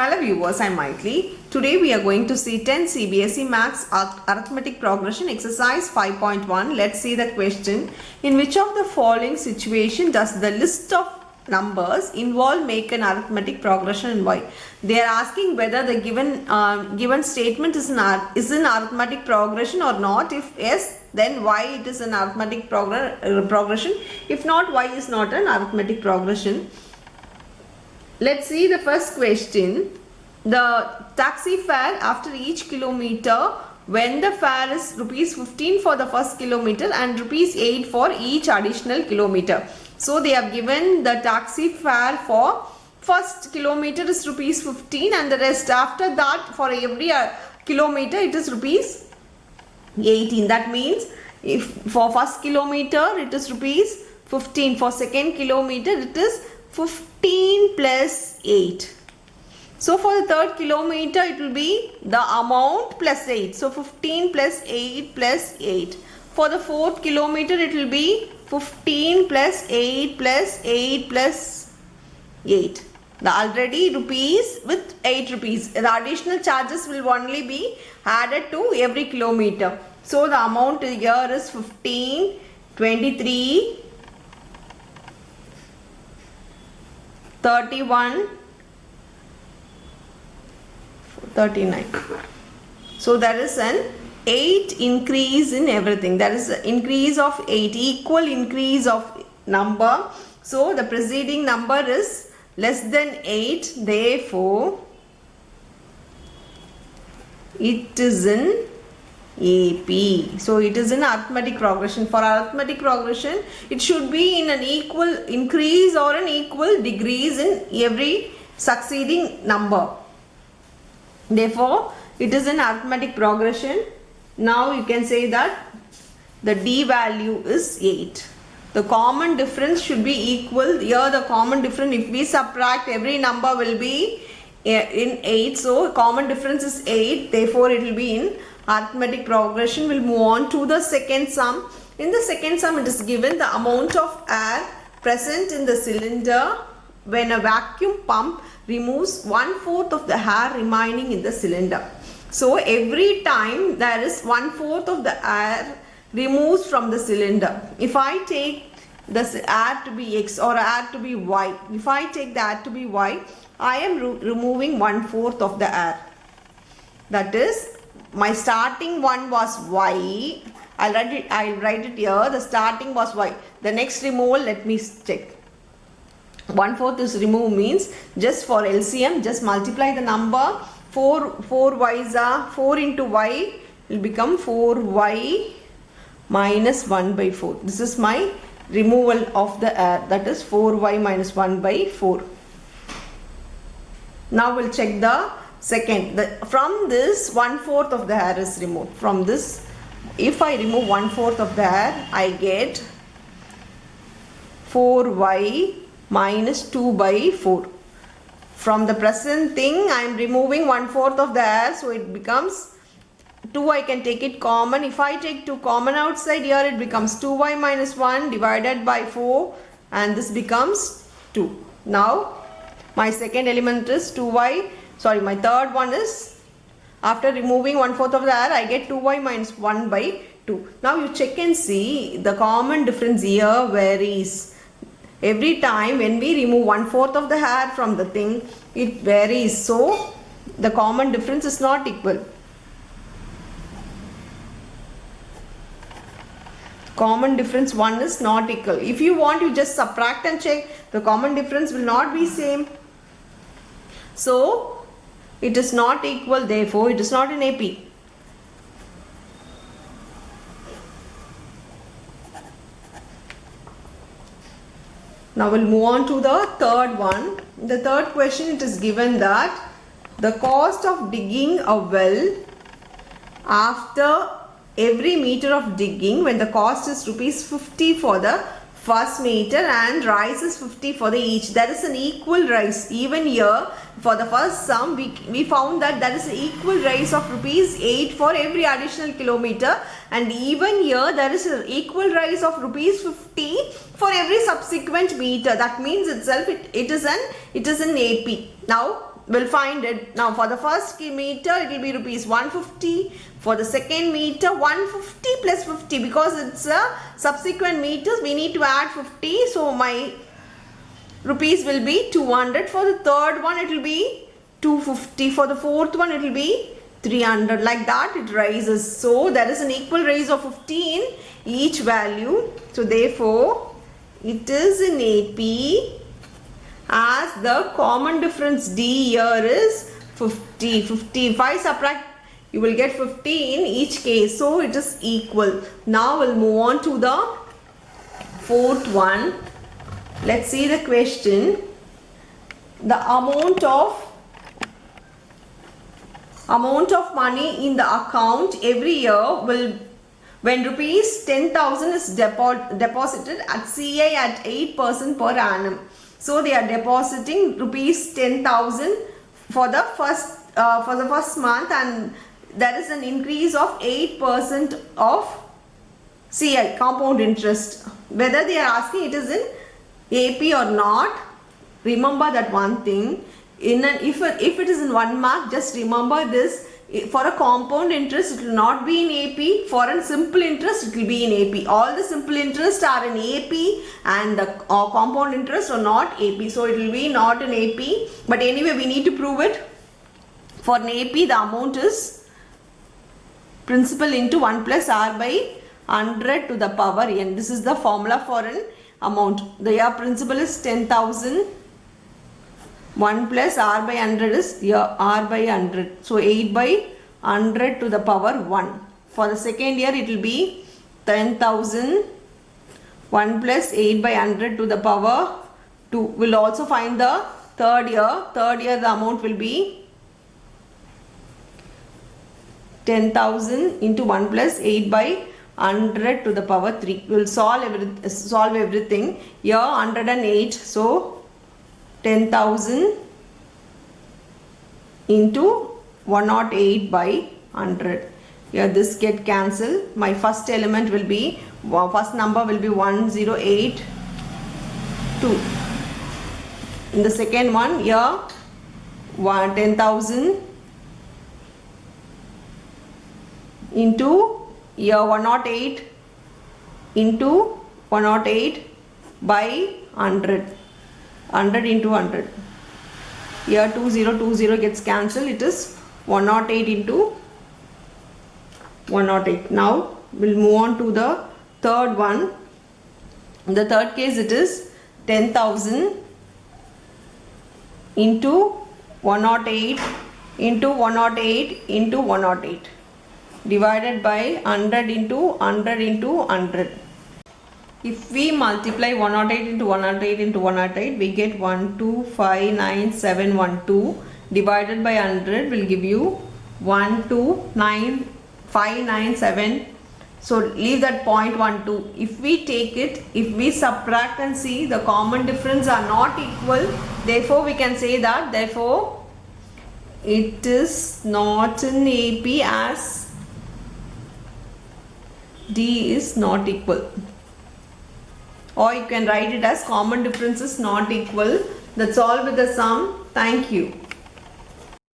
Hello viewers, I am Maitli. Today we are going to see 10 CBSE Maths Arithmetic Progression Exercise 5.1. Let's see the question. In which of the following situation does the list of numbers involved make an arithmetic progression and why? They are asking whether the given statement is an arithmetic progression or not. If yes, then why it is an arithmetic progression. If not, why is not an arithmetic progression. Let's see the first question. The taxi fare after each kilometer, when the fare is rupees 15 for the first kilometer and rupees 8 for each additional kilometer. So they have given the taxi fare for first kilometer is rupees 15 and the rest after that for every kilometer it is rupees 18. That means if for first kilometer it is rupees 15, for second kilometer it is 15 plus 8. So for the third kilometer it will be the amount plus 8. So 15 plus 8 plus 8. For the fourth kilometer it will be 15 plus 8 plus 8 plus 8. The already rupees with 8 rupees. The additional charges will only be added to every kilometer. So the amount here is 15, 23, 31, 39. So there is an 8 increase in everything. There is an increase of 8, equal increase of number. So the preceding number is less than 8. Therefore, it is in AP. So it is an arithmetic progression. For arithmetic progression, it should be in an equal increase or an equal decrease in every succeeding number. Therefore, it is an arithmetic progression. Now you can say that the D value is 8. The common difference should be equal. Here the common difference, if we subtract, every number will be in 8. So common difference is 8. Therefore, it will be in arithmetic progression. Will move on to the second sum. In the second sum, it is given the amount of air present in the cylinder when a vacuum pump removes 1/4 of the air remaining in the cylinder. So every time there is 1/4 of the air removes from the cylinder. If I take the air to be X or air to be Y, if I take the air to be Y, I am removing 1/4 of the air. That is, my starting one was Y. I'll write it here. The starting was Y. The next removal, let me check. 1/4 is removed means just for LCM, just multiply the number. 4 Y's are 4 into Y will become 4Y minus 1 by 4. This is my removal of the air. That is 4Y minus 1 by 4. Now we'll check the second. From this 1/4 of the air is removed. From this, if I remove 1/4 of the air, I get 4Y minus 2 by 4. From the present thing, I am removing 1/4 of the air, so it becomes 2. I can take it common. If I take 2 common outside here, it becomes 2Y minus 1 divided by 4 and this becomes 2. Now, my second element is 2Y. Sorry, my third one is, after removing 1/4 of the air, I get 2Y minus 1 by 2. Now you check and see the common difference here varies. Every time when we remove 1/4 of the air from the thing, it varies. So the common difference is not equal. Common difference 1 is not equal. If you want, you just subtract and check. The common difference will not be same. So it is not equal. Therefore, it is not in AP. Now we'll move on to the third one. The third question, it is given that the cost of digging a well after every meter of digging, when the cost is rupees 50 for the first meter and rise is 50 for the each. There is an equal rise. Even here, for the first sum, we found that there is an equal rise of rupees 8 for every additional kilometer, and even here there is an equal rise of rupees 50 for every subsequent meter. That means itself it is an AP. Now we'll find it. Now for the first meter it will be rupees 150. For the second meter 150 plus 50, because it's a subsequent meters we need to add 50. So my rupees will be 200. For the third one it will be 250. For the fourth one it will be 300. Like that it rises. So there is an equal rise of 50 in each value. So therefore it is in AP, as the common difference D here is 50. 50. If I subtract, you will get 50 in each case. So it is equal. Now we'll move on to the fourth one. Let's see the question. The amount of money in the account every year will, when rupees 10,000 is deposited at CI at 8% per annum. So they are depositing rupees 10,000 for the first month, and there is an increase of 8% of CI, compound interest. Whether they are asking it is in AP or not, remember that one thing. If it is in 1 mark, just remember this. For a compound interest it will not be in AP. For a simple interest it will be in AP. All the simple interest are in AP and the compound interest are not AP. So it will be not in AP. But anyway we need to prove it. For an AP the amount is principal into 1 plus R by 100 to the power n. This is the formula for an amount. The principal is 10,000. 1 plus R by 100 is R by 100. So 8 by 100 to the power 1. For the second year it will be 10,000. 1 plus 8 by 100 to the power 2. We'll also find the third year. Third year the amount will be 10,000 into 1 plus 8 by 100 to the power 3. We'll solve everything. Here 108. So 10,000 into 108 by 100. Here this get cancelled. My first element will be, first number will be 1082. In the second one, here 10,000 into here 108 into 108 by 100. 100 into 100. Here 2020 gets cancelled. It is 108 into 108. Now we'll move on to the third one. In the third case it is 10,000 into 108 into 108 into 108 divided by 100 into 100 into 100. If we multiply 108 into 108 into 108, we get 1259,712 divided by 100 will give you 129597. So leave that 0.12. If we take it, if we subtract and see the common difference are not equal, therefore we can say that therefore it is not in AP as D is not equal. Or you can write it as common difference is not equal. That's all with the sum. Thank you.